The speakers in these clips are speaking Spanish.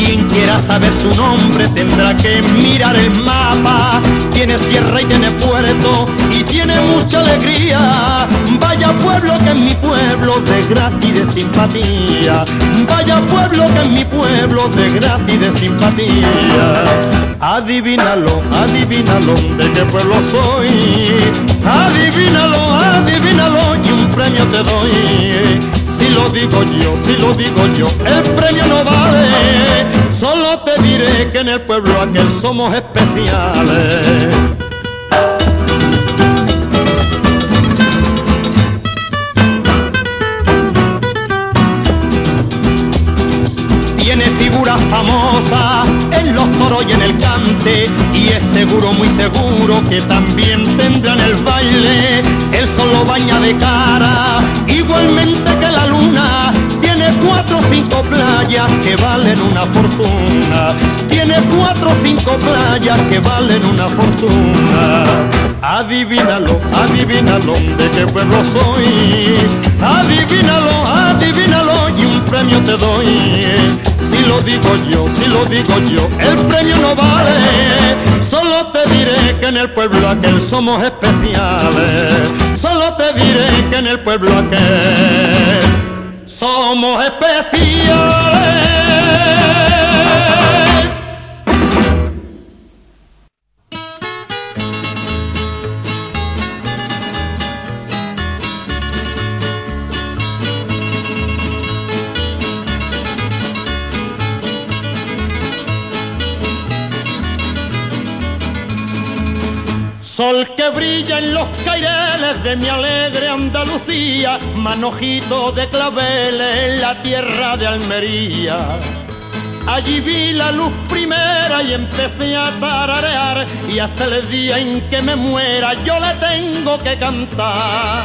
Quien quiera saber su nombre tendrá que mirar el mapa. Tiene sierra y tiene puerto y tiene mucha alegría. Vaya pueblo que es mi pueblo de gracia y de simpatía. Vaya pueblo que es mi pueblo de gracia y de simpatía. Adivínalo, adivínalo, de qué pueblo soy. Adivínalo, adivínalo y un premio te doy. Si lo digo yo, el premio no vale. Solo te diré que en el pueblo aquel somos especiales. Tiene figuras famosas en los toros y en el cante, y es seguro, muy seguro, que también tendrán el baile. El sol lo baña de cara, igualmente que la luna. Tiene 4 o 5 playas que valen una fortuna. Tiene 4 o 5 playas que valen una fortuna. Adivínalo, adivínalo, de qué pueblo soy. Adivínalo, adivínalo y un premio te doy. Si lo digo yo, el premio no vale. Solo te diré que en el pueblo aquel somos especiales. Solo te diré que en el pueblo aquel somos especiales. Sol que brilla en los caireles de mi alegre Andalucía, manojito de claveles en la tierra de Almería. Allí vi la luz primera y empecé a tararear, y hasta el día en que me muera yo le tengo que cantar.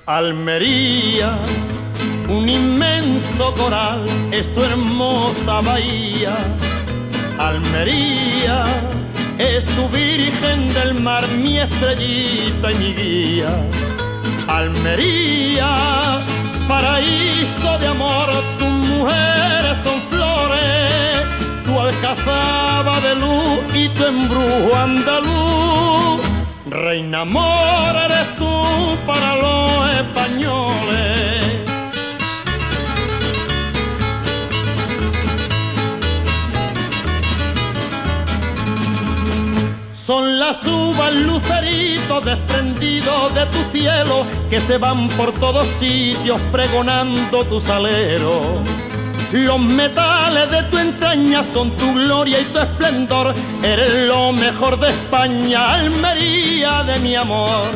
Almería, un inmenso coral, es tu hermosa bahía. Almería, es tu virgen del mar, mi estrellita y mi guía. Almería, paraíso de amor, tus mujeres son flores, tu alcazaba de luz y tu embrujo andaluz. Reina amor eres tú para los españoles. Son las uvas luceritos desprendidos de tu cielo, que se van por todos sitios pregonando tu salero. Los metales de tu entraña son tu gloria y tu esplendor. Eres lo mejor de España, Almería de mi amor.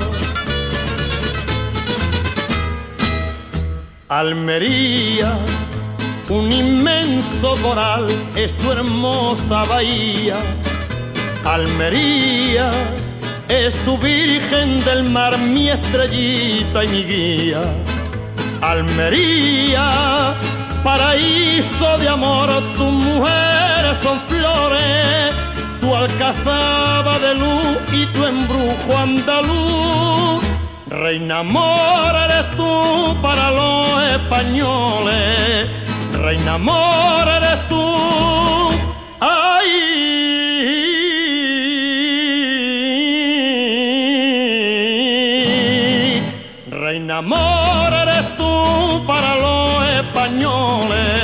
Almería, un inmenso coral, es tu hermosa bahía. Almería, es tu virgen del mar, mi estrellita y mi guía. Almería, paraíso de amor, tus mujeres son flores, tu alcazaba de luz y tu embrujo andaluz. Reina amor eres tú para los españoles, reina amor eres tú. ¡Ay! Reina amor eres tú para los españoles.